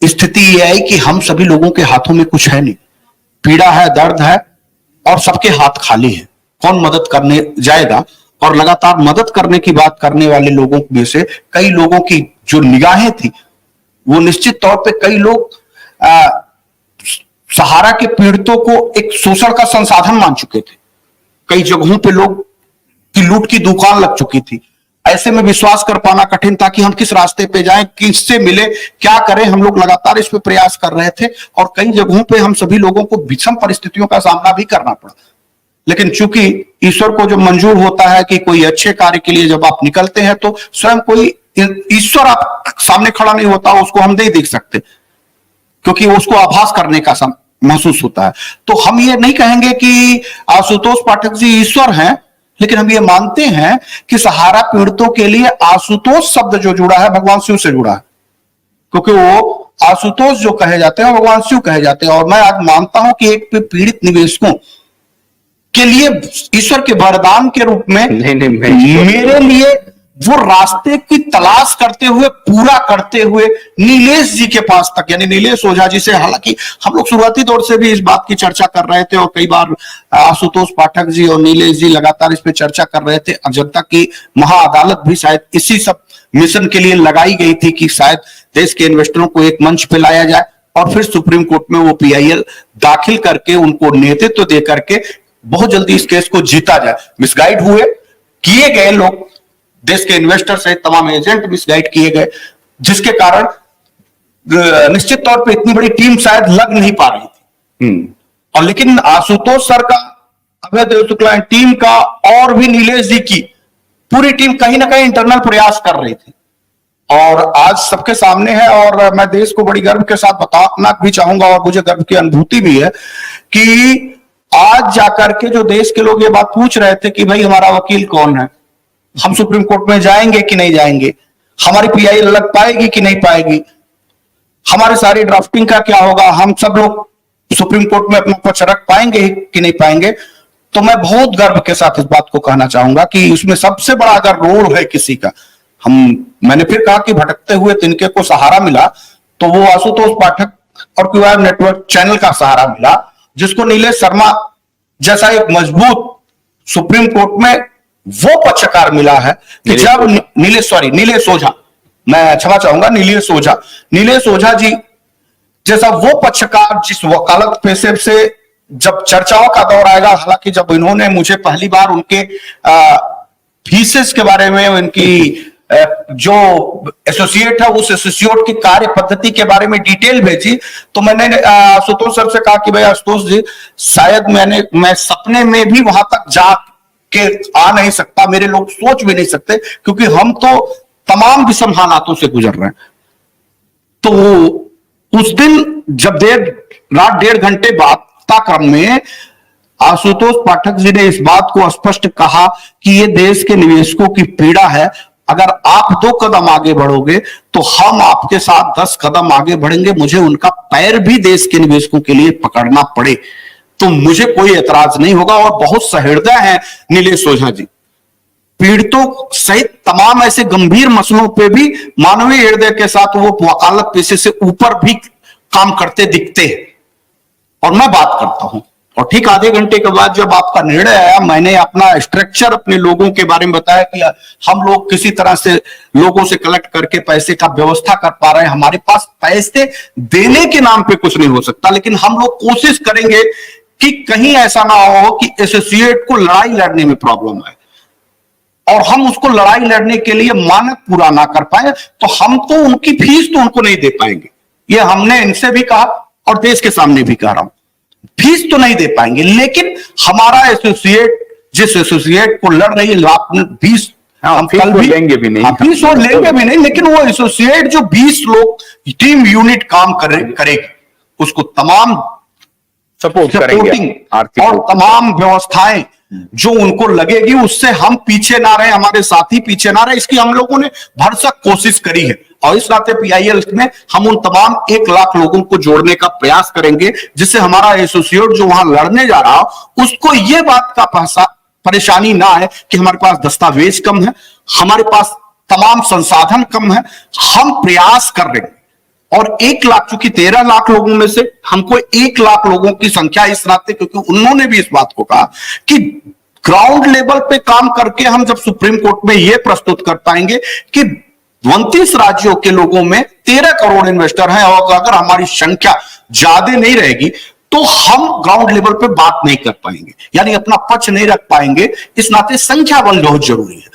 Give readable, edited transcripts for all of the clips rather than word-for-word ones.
स्थिति ये आई कि हम सभी लोगों के हाथों में कुछ है नहीं, पीड़ा है, दर्द है और सबके हाथ खाली है। कौन मदद करने जाएगा? और लगातार मदद करने की बात करने वाले लोगों में से कई लोगों की जो निगाहें थी वो निश्चित तौर पे कई लोग सहारा के पीड़ितों को एक शोषण का संसाधन मान चुके थे। कई जगहों पे लोग की लूट की दुकान लग चुकी थी। ऐसे में विश्वास कर पाना कठिन था कि हम किस रास्ते पे जाएं, किससे मिले, क्या करें। हम लोग लगातार इस पे प्रयास कर रहे थे और कई जगहों पे हम सभी लोगों को विषम परिस्थितियों का सामना भी करना पड़ा। लेकिन चूंकि ईश्वर को जो मंजूर होता है कि कोई अच्छे कार्य के लिए जब आप निकलते हैं तो स्वयं कोई ईश्वर आप सामने खड़ा नहीं होता, उसको हम नहीं देख सकते क्योंकि उसको आभास करने का महसूस होता है। तो हम ये नहीं कहेंगे कि आशुतोष पाठक जी ईश्वर हैं, लेकिन हम ये मानते हैं कि सहारा पीड़ितों के लिए आशुतोष शब्द जो जुड़ा है भगवान शिव से जुड़ा है, क्योंकि वो आशुतोष जो कहे जाते हैं भगवान शिव कहे जाते हैं। और मैं आज मानता हूं कि एक पीड़ित निवेशकों के लिए ईश्वर के वरदान के रूप में मेरे लिए वो रास्ते की तलाश करते हुए, पूरा करते हुए नीलेश जी के पास तक, यानी नीलेश ओझा जी से, हालांकि हम लोग शुरुआती दौर से भी इस बात की चर्चा कर रहे थे और कई बार आशुतोष पाठक जी और नीलेश जी लगातार इस पे चर्चा कर रहे थे। जनता की महाअदालत भी शायद इसी सब मिशन के लिए लगाई गई थी कि शायद देश के इन्वेस्टरों को एक मंच पे लाया जाए और फिर सुप्रीम कोर्ट में वो PIL दाखिल करके उनको नेतृत्व दे करके बहुत जल्दी इस केस को जीता जाए। मिसगाइड हुए, किए गए लोग, देश के इन्वेस्टर सहित तमाम एजेंट मिसगाइड किए गए, जिसके कारण निश्चित तौर पे इतनी बड़ी टीम शायद लग नहीं पा रही थी। और लेकिन आशुतोष सर का, अभय देव शुक्ला टीम का और भी नीलेश जी की पूरी टीम कहीं ना कहीं इंटरनल प्रयास कर रही थी और आज सबके सामने है। और मैं देश को बड़ी गर्व के साथ बताना भी चाहूंगा और मुझे गर्व की अनुभूति भी है कि आज जाकर के जो देश के लोग ये बात पूछ रहे थे कि भाई हमारा वकील कौन है, हम सुप्रीम कोर्ट में जाएंगे कि नहीं जाएंगे, हमारी PIL लग पाएगी कि नहीं पाएगी, हमारे सारी ड्राफ्टिंग का क्या होगा, हम सब लोग सुप्रीम कोर्ट में अपना पक्ष रख पाएंगे कि नहीं पाएंगे। तो मैं बहुत गर्व के साथ इस बात को कहना चाहूंगा कि उसमें सबसे बड़ा अगर रोल है किसी का, मैंने फिर कहा कि भटकते हुए तिनके को सहारा मिला तो वो आशुतोष पाठक और QR नेटवर्क चैनल का सहारा मिला, जिसको नीलेश शर्मा जैसा एक मजबूत सुप्रीम कोर्ट में वो पक्षकार मिला है कि जब नीलेश ओझा, मैं क्षमा चाहूंगा, नीलेश ओझा जी जैसा वो पक्षकार जिस वकालत पेशे से जब चर्चाओं का दौर आएगा, हालांकि जब इन्होंने मुझे पहली बार उनके फीसेस के बारे में, उनकी जो एसोसिएट है उस एसोसिएट की कार्य पद्धति के बारे में डिटेल भेजी, तो मैंने आशुतोष सर से कहा कि भाई आशुतोष जी शायद मैं सपने में भी वहां तक जा के आ नहीं सकता, मेरे लोग सोच भी नहीं सकते, क्योंकि हम तो तमाम विषम हालातों से गुजर रहे हैं। तो उस दिन जब रात 1.5 घंटे वार्ताक्रम में आशुतोष पाठक जी ने इस बात को स्पष्ट कहा कि ये देश के निवेशकों की पीड़ा है, अगर आप 2 कदम आगे बढ़ोगे तो हम आपके साथ 10 कदम आगे बढ़ेंगे, मुझे उनका पैर भी देश के निवेशकों के लिए पकड़ना पड़े तो मुझे कोई एतराज नहीं होगा। और बहुत सहृदय है नीलेश ओझा जी, पीड़ितों सहित तमाम ऐसे गंभीर मसलों पे भी मानवीय हृदय के साथ वो वकालत पेशे से ऊपर भी काम करते दिखते हैं। और मैं बात करता हूं और ठीक आधे घंटे के बाद जब आपका निर्णय आया, मैंने अपना स्ट्रक्चर अपने लोगों के बारे में बताया कि हम लोग किसी तरह से लोगों से कलेक्ट करके पैसे का व्यवस्था कर पा रहे हैं। हमारे पास पैसे देने के नाम पे कुछ नहीं हो सकता, लेकिन हम लोग कोशिश करेंगे कि कहीं ऐसा ना हो कि एसोसिएट को लड़ाई लड़ने में प्रॉब्लम है और हम उसको लड़ाई लड़ने के लिए मानक पूरा ना कर पाए तो हम तो उनकी फीस तो उनको नहीं दे पाएंगे। ये हमने इनसे भी कहा और देश के सामने भी कह रहा हूं, फीस तो नहीं दे पाएंगे, लेकिन हमारा एसोसिएट जिस एसोसिएट को लड़ रही है 20 हम कल भी लेंगे भी नहीं, फीस और लेंगे भी नहीं, लेकिन वो एसोसिएट जो 20 लोग टीम यूनिट काम करेगी उसको तमाम सपोर्ट करेंगे और तमाम व्यवस्थाएं जो उनको लगेगी उससे हम पीछे ना रहे, हमारे साथी पीछे ना रहे, इसकी हम लोगों ने भरसक कोशिश करी है। और इस नाते PIL में हम उन तमाम 1 लाख लोगों को जोड़ने का प्रयास करेंगे, जिससे हमारा एसोसिएट जो वहां लड़ने जा रहा हो उसको ये बात का परेशानी ना है कि हमारे पास दस्तावेज कम है, हमारे पास तमाम संसाधन कम है। हम प्रयास कर रहे हैं और 1 लाख, चूंकि 13 लाख लोगों में से हमको 1 लाख लोगों की संख्या इस नाते, क्योंकि उन्होंने भी इस बात को कहा कि ग्राउंड लेवल पे काम करके हम जब सुप्रीम कोर्ट में यह प्रस्तुत कर पाएंगे कि 29 राज्यों के लोगों में 13 करोड़ इन्वेस्टर हैं, और अगर हमारी संख्या ज्यादा नहीं रहेगी तो हम ग्राउंड लेवल पे बात नहीं कर पाएंगे, यानी अपना पक्ष नहीं रख पाएंगे। इस नाते संख्या बल बहुत जरूरी है,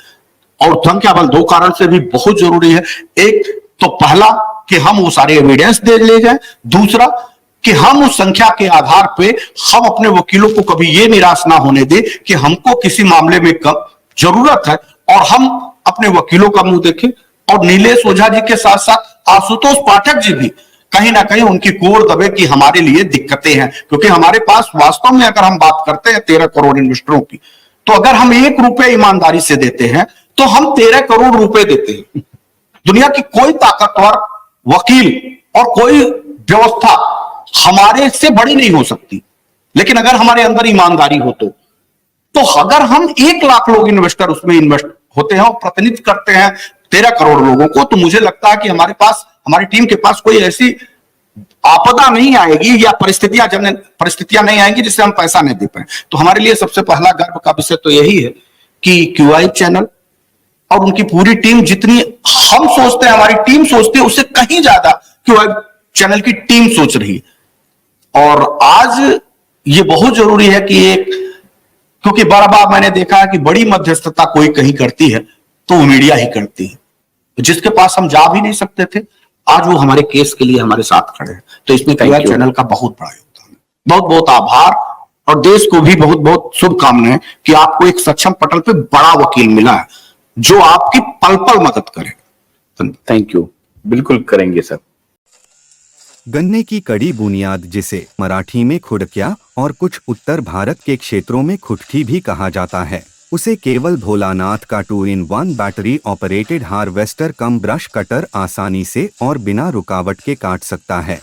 और संख्या बल 2 कारण से भी बहुत जरूरी है। एक तो पहला कि हम वो सारे एविडेंस दे ले जाए, दूसरा कि हम उस संख्या के आधार पे हम अपने वकीलों को कभी ये निराश ना होने दे कि हमको किसी मामले में जरूरत है और हम अपने वकीलों का मुंह देखें। और नीलेश ओझा जी के साथ साथ आशुतोष पाठक जी भी कहीं ना कहीं उनकी कोर दबे कि हमारे लिए दिक्कतें हैं, क्योंकि हमारे पास वास्तव में अगर हम बात करते हैं 13 करोड़ इन्वेस्टरों की, तो अगर हम 1 रुपए ईमानदारी से देते हैं तो हम 13 करोड़ रुपए देते हैं। दुनिया की कोई ताकतवर वकील और कोई व्यवस्था हमारे से बड़ी नहीं हो सकती, लेकिन अगर हमारे अंदर ईमानदारी हो तो अगर हम 1 लाख लोग इन्वेस्टर उसमें इन्वेस्ट होते हैं और प्रतिनिधित्व करते हैं 13 करोड़ लोगों को, तो मुझे लगता है कि हमारी टीम के पास कोई ऐसी आपदा नहीं आएगी या परिस्थितियां नहीं आएंगी जिससे हम पैसा नहीं दे पाए। तो हमारे लिए सबसे पहला गर्व का विषय तो यही है कि क्यूआई चैनल और उनकी पूरी टीम, जितनी हम सोचते हैं हमारी टीम सोचती है, उससे कहीं ज्यादा क्यूआई चैनल की टीम सोच रही है। और आज ये बहुत जरूरी है कि क्योंकि बार बार मैंने देखा है कि बड़ी मध्यस्थता कोई कहीं करती है तो वो मीडिया ही करती है, जिसके पास हम जा भी नहीं सकते थे, आज वो हमारे केस के लिए हमारे साथ खड़े हैं। तो इसमें क्यूआई चैनल का बहुत बड़ा योगदान है। बहुत बहुत आभार, और देश को भी बहुत बहुत शुभकामनाएं कि आपको एक सक्षम पटल पे बड़ा वकील मिला है जो आपकी पल पल मदद करे। थैंक यू, बिल्कुल करेंगे सर। गन्ने की कड़ी बुनियाद, जिसे मराठी में खुडक्या और कुछ उत्तर भारत के क्षेत्रों में खुटकी भी कहा जाता है, उसे केवल भोलानाथ का 2-in-1 बैटरी ऑपरेटेड हार्वेस्टर कम ब्रश कटर आसानी से और बिना रुकावट के काट सकता है।